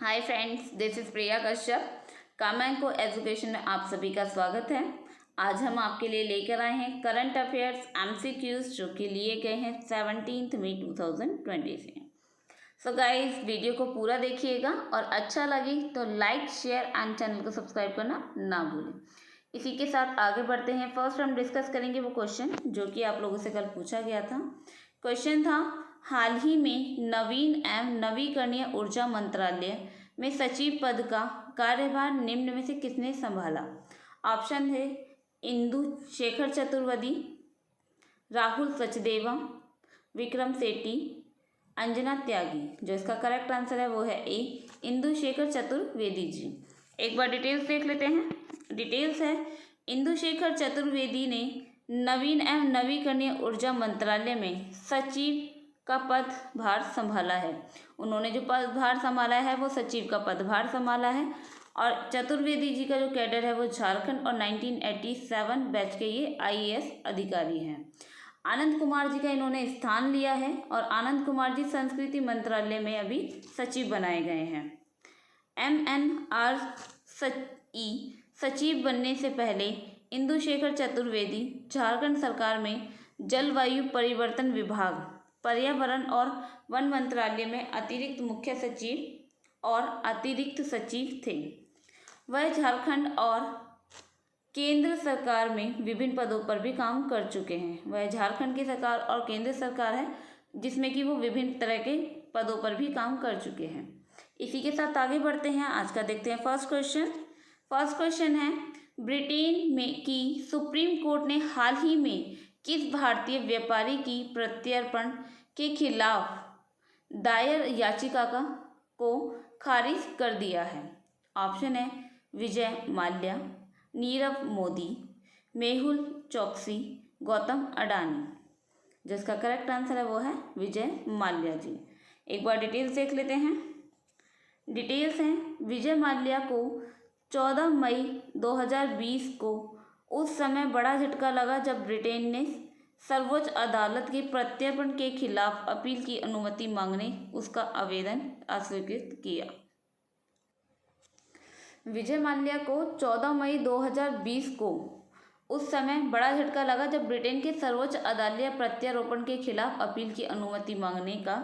Hi friends, this is Priya Kashyap. कामेंको education में आप सभी का स्वागत है। आज हम आपके लिए लेकर आए हैं करंट अफेयर्स MCQs जो कि लिए गए हैं 17 मई 2020 से। सो गाइस, वीडियो को पूरा देखिएगा और अच्छा लगे तो लाइक शेयर एंड चैनल को सब्सक्राइब करना ना भूलें। इसी के साथ आगे बढ़ते हैं। फर्स्ट हम डिस्कस करेंगे वो क्वेश्चन जो कि आप लोगों से कल पूछा गया था। क्वेश्चन था, हाल ही में नवीन एवं नवीकरणीय ऊर्जा मंत्रालय में सचिव पद का कार्यभार निम्न में से किसने संभाला? ऑप्शन है इंदु शेखर चतुर्वेदी, राहुल सचदेवा, विक्रम सेठी, अंजना त्यागी। जो इसका करेक्ट आंसर है वो है ए, इंदु शेखर चतुर्वेदी जी। एक बार डिटेल्स देख लेते हैं। डिटेल्स है, इंदु शेखर चतुर्वेदी ने नवीन एवं नवीकरणीय ऊर्जा मंत्रालय में सचिव का पदभार संभाला है। उन्होंने जो पदभार संभाला है वो सचिव का पदभार संभाला है। और चतुर्वेदी जी का जो कैडर है वो झारखंड और 1987 बैच के ये IAS अधिकारी हैं। आनंद कुमार जी का इन्होंने स्थान लिया है और आनंद कुमार जी संस्कृति मंत्रालय में अभी सचिव बनाए गए हैं। MNRE सचिव बनने से पहले इंदु शेखर चतुर्वेदी झारखंड सरकार में जलवायु परिवर्तन विभाग, पर्यावरण और वन मंत्रालय में अतिरिक्त मुख्य सचिव और अतिरिक्त सचिव थे। वह झारखंड और केंद्र सरकार में विभिन्न पदों पर भी काम कर चुके हैं। वह झारखंड की सरकार और केंद्र सरकार है जिसमें कि वो विभिन्न तरह के पदों पर भी काम कर चुके हैं। इसी के साथ आगे बढ़ते हैं। आज का देखते हैं फर्स्ट क्वेश्चन है, ब्रिटेन में की सुप्रीम कोर्ट ने हाल ही में किस भारतीय व्यापारी की प्रत्यर्पण के खिलाफ दायर याचिका को खारिज कर दिया है? ऑप्शन है विजय माल्या, नीरव मोदी, मेहुल चोकसी, गौतम अडानी। जिसका करेक्ट आंसर है वो है विजय माल्या जी। एक बार डिटेल्स देख लेते हैं। डिटेल्स हैं, विजय माल्या को 14 मई 2020 को उस समय बड़ा झटका लगा जब ब्रिटेन ने सर्वोच्च अदालत के प्रत्यर्पण के खिलाफ अपील की अनुमति मांगने उसका आवेदन अस्वीकृत किया। विजय माल्या को 14 मई 2020 को उस समय बड़ा झटका लगा जब ब्रिटेन के सर्वोच्च अदालत प्रत्यारोपण के खिलाफ अपील की अनुमति मांगने का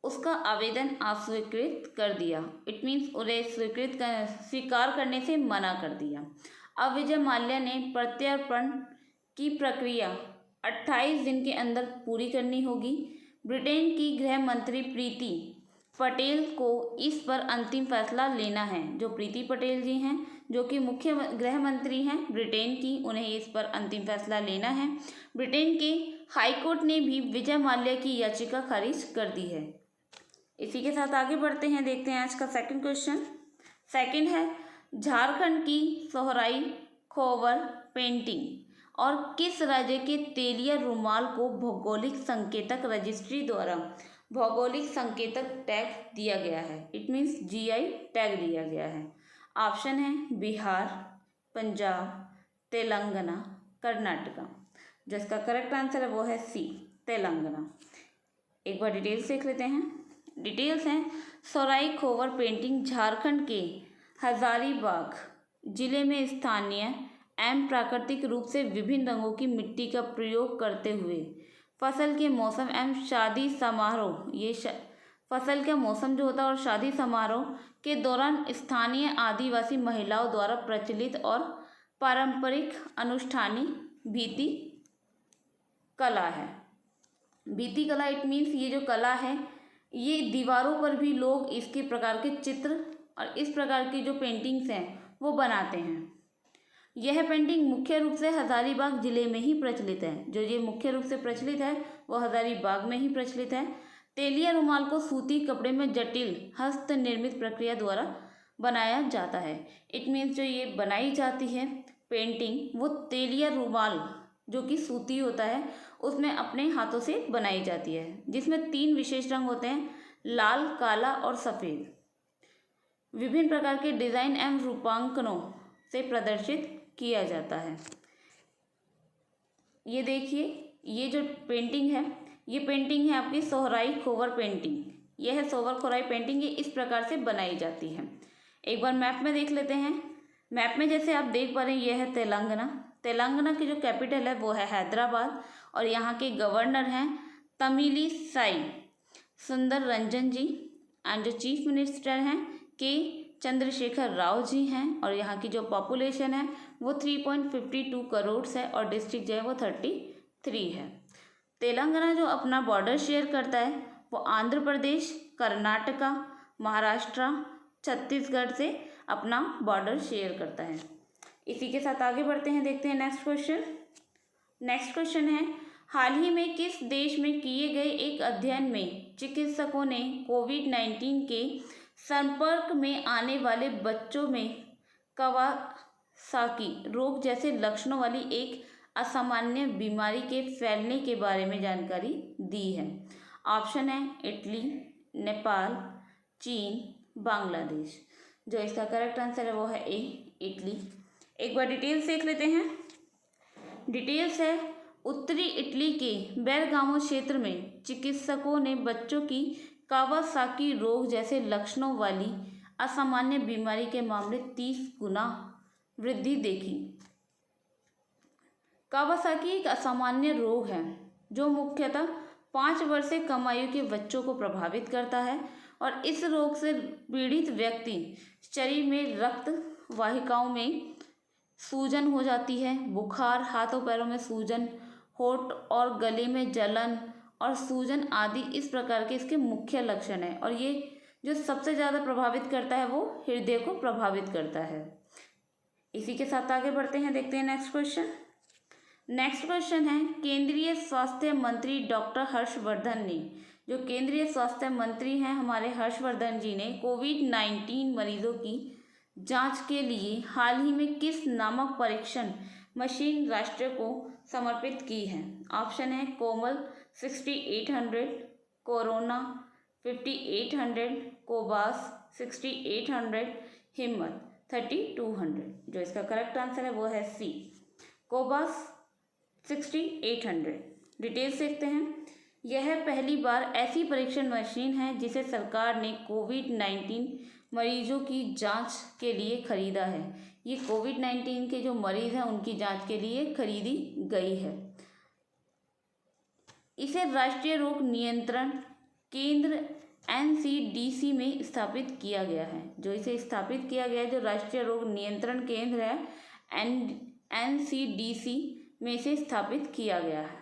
उसका आवेदन अस्वीकृत कर दिया। इट मीन्स उन्हें स्वीकार करने से मना कर दिया। अब विजय माल्या ने प्रत्यार्पण की प्रक्रिया 28 दिन के अंदर पूरी करनी होगी। ब्रिटेन की गृह मंत्री प्रीति पटेल को इस पर अंतिम फैसला लेना है। जो प्रीति पटेल जी हैं जो कि मुख्य गृह मंत्री हैं ब्रिटेन की, उन्हें इस पर अंतिम फैसला लेना है। ब्रिटेन के हाईकोर्ट ने भी विजय माल्या की याचिका खारिज कर दी है। इसी के साथ आगे बढ़ते हैं। देखते हैं आज का सेकंड क्वेश्चन। सेकंड है, झारखंड की सोहराई खोवर पेंटिंग और किस राज्य के तेलिया रुमाल को भौगोलिक संकेतक रजिस्ट्री द्वारा भौगोलिक संकेतक टैग दिया गया है? इट मीन्स GI टैग दिया गया है। ऑप्शन है बिहार, पंजाब, तेलंगाना, कर्नाटका। जिसका करेक्ट आंसर है वो है सी, तेलंगाना। एक बार डिटेल्स देख लेते हैं। डिटेल्स हैं, सोहराई खोवर पेंटिंग झारखंड के हजारीबाग जिले में स्थानीय एवं प्राकृतिक रूप से विभिन्न रंगों की मिट्टी का प्रयोग करते हुए फसल के मौसम एवं शादी समारोह, फसल का मौसम जो होता है और शादी समारोह के दौरान स्थानीय आदिवासी महिलाओं द्वारा प्रचलित और पारंपरिक अनुष्ठानी भित्ति कला है। भित्ति कला इट मीन्स ये जो कला है ये दीवारों पर भी लोग इसके प्रकार के चित्र और इस प्रकार की जो पेंटिंग्स हैं वो बनाते हैं। यह पेंटिंग मुख्य रूप से हजारीबाग जिले में ही प्रचलित है। जो ये मुख्य रूप से प्रचलित है वो हजारीबाग में ही प्रचलित है। तेलिया रुमाल को सूती कपड़े में जटिल हस्त निर्मित प्रक्रिया द्वारा बनाया जाता है। इट मीन्स जो ये बनाई जाती है पेंटिंग वो तेलिया रुमाल जो कि सूती होता है उसमें अपने हाथों से बनाई जाती है, जिसमें 3 विशेष रंग होते हैं, लाल, काला और सफ़ेद। विभिन्न प्रकार के डिज़ाइन एवं रूपांकनों से प्रदर्शित किया जाता है। ये देखिए, ये जो पेंटिंग है ये पेंटिंग है आपकी सोहराई खोवर पेंटिंग। यह है सोवर खोराई पेंटिंग। ये इस प्रकार से बनाई जाती है। एक बार मैप में देख लेते हैं। मैप में जैसे आप देख पा रहे हैं, यह है तेलंगाना। तेलंगाना की जो कैपिटल है वो है हैदराबाद और यहाँ के गवर्नर हैं तमिलिसाई सुंदर रंजन जी एंड जो चीफ मिनिस्टर हैं के चंद्रशेखर राव जी हैं और यहाँ की जो पॉपुलेशन है वो 3.52 करोड़ है और डिस्ट्रिक्ट जो है वो 33 है। तेलंगाना जो अपना बॉर्डर शेयर करता है वो आंध्र प्रदेश, कर्नाटका, महाराष्ट्र, छत्तीसगढ़ से अपना बॉर्डर शेयर करता है। इसी के साथ आगे बढ़ते हैं, देखते हैं नेक्स्ट क्वेश्चन। नेक्स्ट क्वेश्चन है, हाल ही में किस देश में किए गए एक अध्ययन में चिकित्सकों ने कोविड-19 के संपर्क में आने वाले बच्चों में कवासाकी रोग जैसे लक्षणों वाली एक असामान्य बीमारी के फैलने के बारे में जानकारी दी है। ऑप्शन है इटली, नेपाल, चीन, बांग्लादेश। जो इसका करेक्ट आंसर है वो है ए, इटली। एक बार डिटेल्स देख लेते हैं। डिटेल्स है, उत्तरी इटली के बेरगामो क्षेत्र में चिकित्सकों ने बच्चों की कावासाकी रोग जैसे लक्षणों वाली असामान्य बीमारी के मामले 30 गुना वृद्धि देखी। कावासाकी एक असामान्य रोग है जो मुख्यतः 5 वर्ष से कम आयु के बच्चों को प्रभावित करता है और इस रोग से पीड़ित व्यक्ति शरीर में रक्त वाहिकाओं में सूजन हो जाती है, बुखार, हाथों पैरों में सूजन, होठ और गले में जलन और सूजन आदि इस प्रकार के इसके मुख्य लक्षण हैं। और ये जो सबसे ज़्यादा प्रभावित करता है वो हृदय को प्रभावित करता है। इसी के साथ आगे बढ़ते हैं, देखते हैं नेक्स्ट क्वेश्चन। नेक्स्ट क्वेश्चन है, केंद्रीय स्वास्थ्य मंत्री डॉक्टर हर्षवर्धन ने, जो केंद्रीय स्वास्थ्य मंत्री हैं हमारे हर्षवर्धन जी ने कोविड-19 मरीजों की जांच के लिए हाल ही में किस नामक परीक्षण मशीन राष्ट्र को समर्पित की है। ऑप्शन है कोमल 6800, कोरोना 5800, कोबास 6800, हिम्मत 3200। जो इसका करेक्ट आंसर है वो है सी, कोबास 6800। डिटेल्स देखते हैं। यह पहली बार ऐसी परीक्षण मशीन है जिसे सरकार ने कोविड-19 मरीजों की जांच के लिए खरीदा है। ये कोविड-19 के जो मरीज हैं उनकी जांच के लिए खरीदी गई है। इसे राष्ट्रीय रोग नियंत्रण केंद्र NCDC में स्थापित किया गया है। जो इसे स्थापित किया गया है, जो राष्ट्रीय रोग नियंत्रण केंद्र है NCDC में इसे स्थापित किया गया है।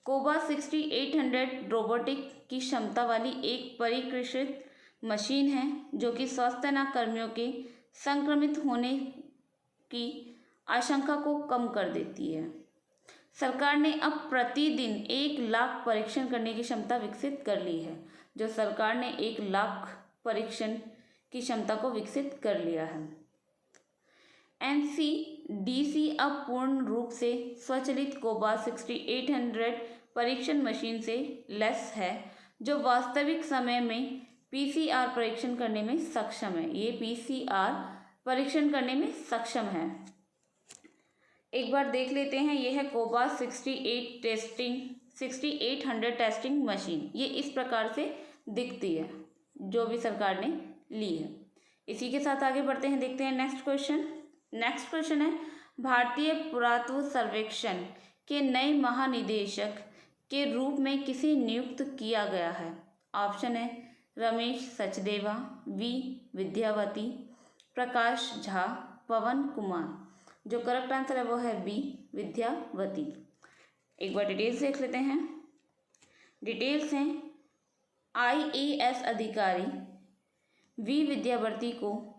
कोबास 6800 रोबोटिक की क्षमता वाली एक परिष्कृत मशीन है जो कि स्वास्थ्य कर्मियों के संक्रमित होने की आशंका को कम कर देती है। सरकार ने अब प्रतिदिन 1 लाख परीक्षण करने की क्षमता विकसित कर ली है। जो सरकार ने 1 लाख परीक्षण की क्षमता को विकसित कर लिया है। NCDC अब पूर्ण रूप से स्वचालित कोबास 6800 परीक्षण मशीन से लैस है जो वास्तविक समय में PCR परीक्षण करने में सक्षम है। ये PCR परीक्षण करने में सक्षम है। एक बार देख लेते हैं, यह है कोबास 6800 टेस्टिंग मशीन। ये इस प्रकार से दिखती है जो भी सरकार ने ली है। इसी के साथ आगे बढ़ते हैं, देखते हैं नेक्स्ट क्वेश्चन। नेक्स्ट क्वेश्चन है, भारतीय पुरातत्व सर्वेक्षण के नए महानिदेशक के रूप में किसे नियुक्त किया गया है। ऑप्शन है रमेश सचदेवा, वी विद्यावती, प्रकाश झा, पवन कुमार। जो करेक्ट आंसर है वो है बी, विद्यावती। एक बार डिटेल्स देख लेते हैं। डिटेल्स हैं, IAS अधिकारी वी विद्यावती को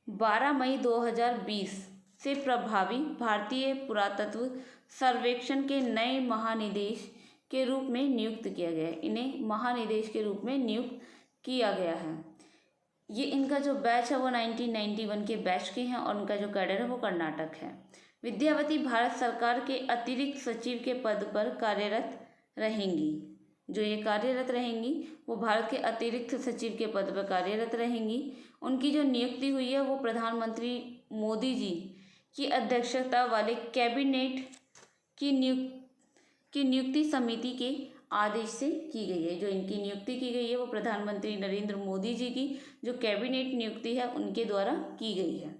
12 मई 2020 से प्रभावी भारतीय पुरातत्व सर्वेक्षण के नए महानिदेश के रूप में नियुक्त किया गया है। इन्हें महानिदेश के रूप में नियुक्त किया गया है। ये इनका जो बैच है वो 1991 के बैच के हैं और उनका जो कैडर है वो कर्नाटक है। विद्यावती भारत सरकार के अतिरिक्त सचिव के पद पर कार्यरत रहेंगी। जो ये कार्यरत रहेंगी वो भारत के अतिरिक्त सचिव के पद पर कार्यरत रहेंगी। उनकी जो नियुक्ति हुई है वो प्रधानमंत्री मोदी जी की अध्यक्षता वाले कैबिनेट की नियुक्ति समिति के आदेश से की गई है। जो इनकी नियुक्ति की गई है वो प्रधानमंत्री नरेंद्र मोदी जी की जो कैबिनेट नियुक्ति है उनके द्वारा की गई है।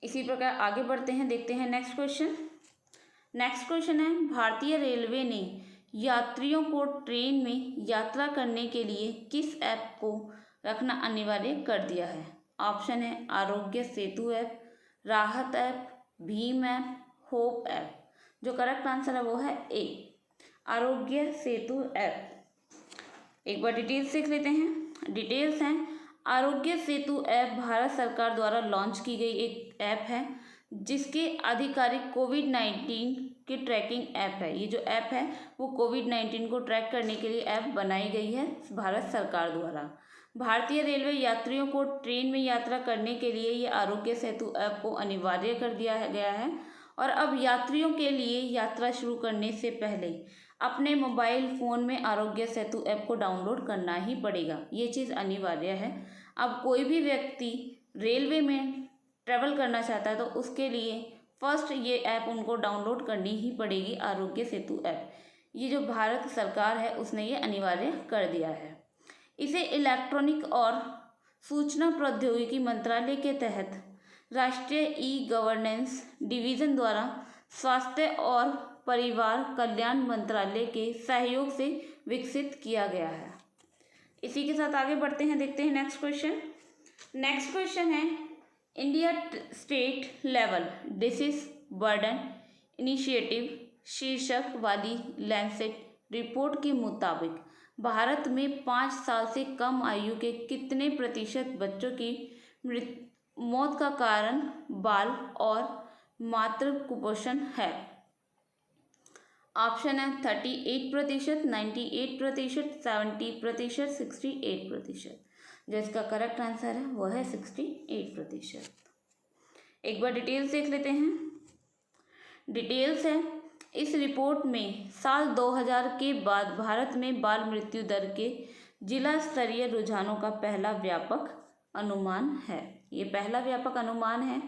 इसी प्रकार आगे बढ़ते हैं, देखते हैं नेक्स्ट क्वेश्चन। नेक्स्ट क्वेश्चन है, भारतीय रेलवे ने यात्रियों को ट्रेन में यात्रा करने के लिए किस ऐप को रखना अनिवार्य कर दिया है? ऑप्शन है आरोग्य सेतु ऐप, राहत app, Bhim app, hope app. जो करेक्ट आंसर है वो है ए, आरोग्य सेतु ऐप। एक बार डिटेल्स देख लेते हैं। डिटेल्स हैं, आरोग्य सेतु ऐप भारत सरकार द्वारा लॉन्च की गई एक ऐप है जिसके आधिकारिक कोविड-19 की ट्रैकिंग ऐप है। ये जो ऐप है वो कोविड-19 को ट्रैक करने के लिए ऐप बनाई गई है भारत सरकार द्वारा। भारतीय रेलवे यात्रियों को ट्रेन में यात्रा करने के लिए ये आरोग्य सेतु ऐप को अनिवार्य कर दिया गया है और अब यात्रियों के लिए यात्रा शुरू करने से पहले अपने मोबाइल फ़ोन में आरोग्य सेतु ऐप को डाउनलोड करना ही पड़ेगा। ये चीज़ अनिवार्य है। अब कोई भी व्यक्ति रेलवे में ट्रैवल करना चाहता है तो उसके लिए फर्स्ट ये ऐप उनको डाउनलोड करनी ही पड़ेगी, आरोग्य सेतु ऐप। ये जो भारत सरकार है उसने ये अनिवार्य कर दिया है। इसे इलेक्ट्रॉनिक और सूचना प्रौद्योगिकी मंत्रालय के तहत राष्ट्रीय ई गवर्नेंस डिवीज़न द्वारा स्वास्थ्य और परिवार कल्याण मंत्रालय के सहयोग से विकसित किया गया है। इसी के साथ आगे बढ़ते हैं, देखते हैं नेक्स्ट क्वेश्चन। नेक्स्ट क्वेश्चन है, India state level disease burden initiative शीर्षक वाली लैंसेट रिपोर्ट के मुताबिक भारत में 5 साल से कम आयु के कितने प्रतिशत बच्चों की मौत का कारण बाल और मातृ कुपोषण है? ऑप्शन है 38%, 98%, 70%, 68%। जो इसका करेक्ट आंसर है वो है 68%। एक बार डिटेल्स देख लेते हैं। डिटेल्स है, इस रिपोर्ट में साल 2000 के बाद भारत में बाल मृत्यु दर के जिला स्तरीय रुझानों का पहला व्यापक अनुमान है। ये पहला व्यापक अनुमान है।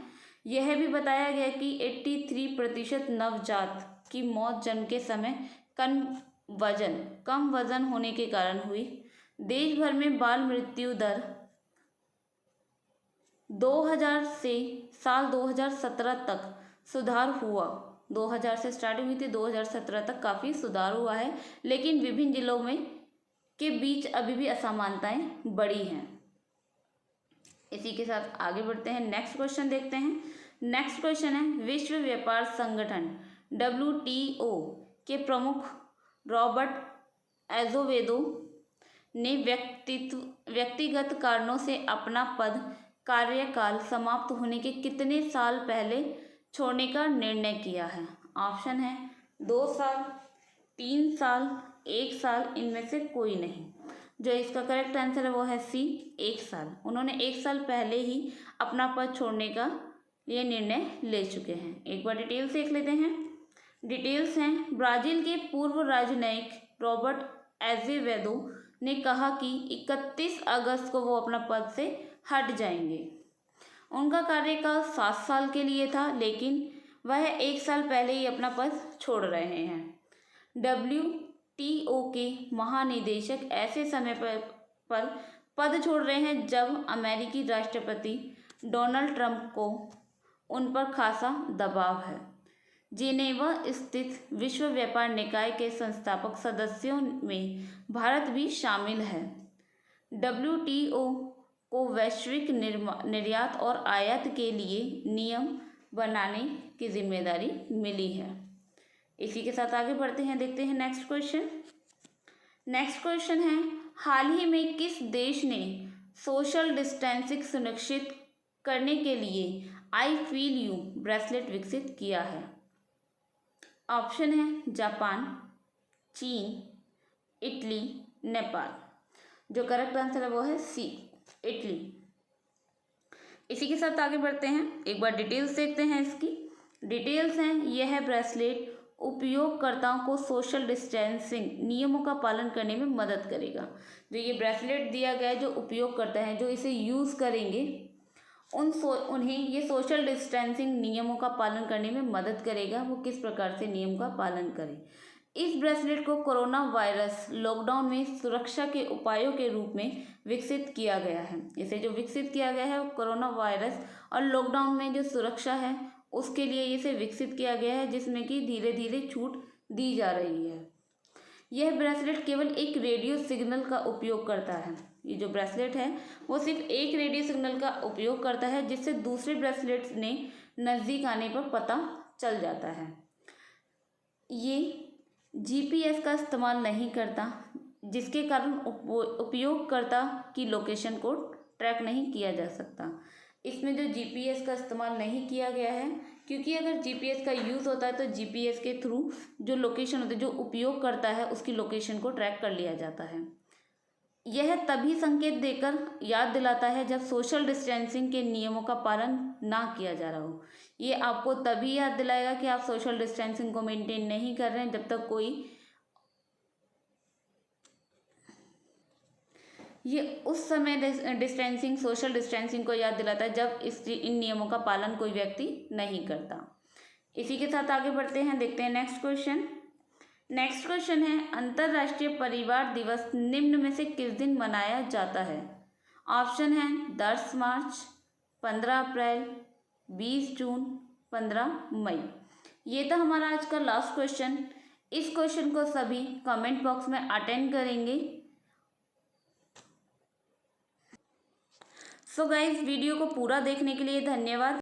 यह भी बताया गया कि 83% नवजात की मौत जन्म के समय कम वजन होने के कारण हुई। देश भर में बाल मृत्यु दर 2000 से साल 2017 तक सुधार हुआ। 2000 से स्टार्टिंग हुई थी, 2017 तक काफ़ी सुधार हुआ है, लेकिन विभिन्न जिलों में के बीच अभी भी असमानताएं बढ़ी हैं। इसी के साथ आगे बढ़ते हैं, नेक्स्ट क्वेश्चन देखते हैं। नेक्स्ट क्वेश्चन है, विश्व व्यापार संगठन WTO के प्रमुख रॉबर्ट एजोवेदो ने व्यक्तिगत कारणों से अपना पद कार्यकाल समाप्त होने के कितने साल पहले छोड़ने का निर्णय किया है? ऑप्शन है 2 साल, 3 साल, 1 साल, इनमें से कोई नहीं। जो इसका करेक्ट आंसर है वो है सी, 1 साल। उन्होंने 1 साल पहले ही अपना पद छोड़ने का लिए निर्णय ले चुके हैं। एक बार डिटेल्स देख लेते हैं। डिटेल्स हैं, ब्राज़ील के पूर्व राजनयिक रॉबर्ट एजेवेदो ने कहा कि 31 अगस्त को वो अपना पद से हट जाएंगे। उनका कार्यकाल 7 साल के लिए था, लेकिन वह 1 साल पहले ही अपना पद छोड़ रहे हैं। WTO के महानिदेशक ऐसे समय पर पद छोड़ रहे हैं जब अमेरिकी राष्ट्रपति डोनाल्ड ट्रंप को उन पर खासा दबाव है। जिनेवा स्थित विश्व व्यापार निकाय के संस्थापक सदस्यों में भारत भी शामिल है। WTO को वैश्विक निर्यात और आयात के लिए नियम बनाने की जिम्मेदारी मिली है। इसी के साथ आगे बढ़ते हैं, देखते हैं नेक्स्ट क्वेश्चन। नेक्स्ट क्वेश्चन है, हाल ही में किस देश ने सोशल डिस्टेंसिंग सुनिश्चित करने के लिए आई फील यू ब्रेसलेट विकसित किया है? ऑप्शन है जापान, चीन, इटली, नेपाल। जो करेक्ट आंसर है वो है सी, इटली। इसी के साथ आगे बढ़ते हैं, एक बार डिटेल्स देखते हैं इसकी। डिटेल्स हैं, यह ब्रेसलेट उपयोगकर्ताओं को सोशल डिस्टेंसिंग नियमों का पालन करने में मदद करेगा। जो ये ब्रेसलेट दिया गया है, जो उपयोगकर्ता हैं जो इसे यूज़ करेंगे उन्हें ये सोशल डिस्टेंसिंग नियमों का पालन करने में मदद करेगा। वो किस प्रकार से नियम का पालन करें, इस ब्रेसलेट को कोरोना वायरस लॉकडाउन में सुरक्षा के उपायों के रूप में विकसित किया गया है। इसे जो विकसित किया गया है कोरोना वायरस और लॉकडाउन में जो सुरक्षा है उसके लिए इसे विकसित किया गया है, जिसमें कि धीरे धीरे छूट दी जा रही है। यह ब्रेसलेट केवल एक रेडियो सिग्नल का उपयोग करता है। ये जो ब्रेसलेट है वो सिर्फ एक रेडियो सिग्नल का उपयोग करता है, जिससे दूसरे ब्रेसलेट्स ने नज़दीक आने पर पता चल जाता है। ये जीपीएस का इस्तेमाल नहीं करता, जिसके कारण उपयोगकर्ता की लोकेशन को ट्रैक नहीं किया जा सकता। इसमें जो जीपीएस का इस्तेमाल नहीं किया गया है, क्योंकि अगर जीपीएस का यूज़ होता है तो जीपीएस के थ्रू जो लोकेशन होती है, जो उपयोग करता है उसकी लोकेशन को ट्रैक कर लिया जाता है। यह तभी संकेत देकर याद दिलाता है जब सोशल डिस्टेंसिंग के नियमों का पालन ना किया जा रहा हो। ये आपको तभी याद दिलाएगा कि आप सोशल डिस्टेंसिंग को मेंटेन नहीं कर रहे हैं, जब तक ये उस समय डिस्टेंसिंग सोशल डिस्टेंसिंग को याद दिलाता है जब इन नियमों का पालन कोई व्यक्ति नहीं करता। इसी के साथ आगे बढ़ते हैं, देखते हैं नेक्स्ट क्वेश्चन। नेक्स्ट क्वेश्चन है, अंतर्राष्ट्रीय परिवार दिवस निम्न में से किस दिन मनाया जाता है? ऑप्शन है 10 मार्च, 15 अप्रैल, 20 जून, 15 मई। ये था हमारा आज का लास्ट क्वेश्चन। इस क्वेश्चन को सभी कमेंट बॉक्स में अटेंड करेंगे। सो गाइस, वीडियो को पूरा देखने के लिए धन्यवाद।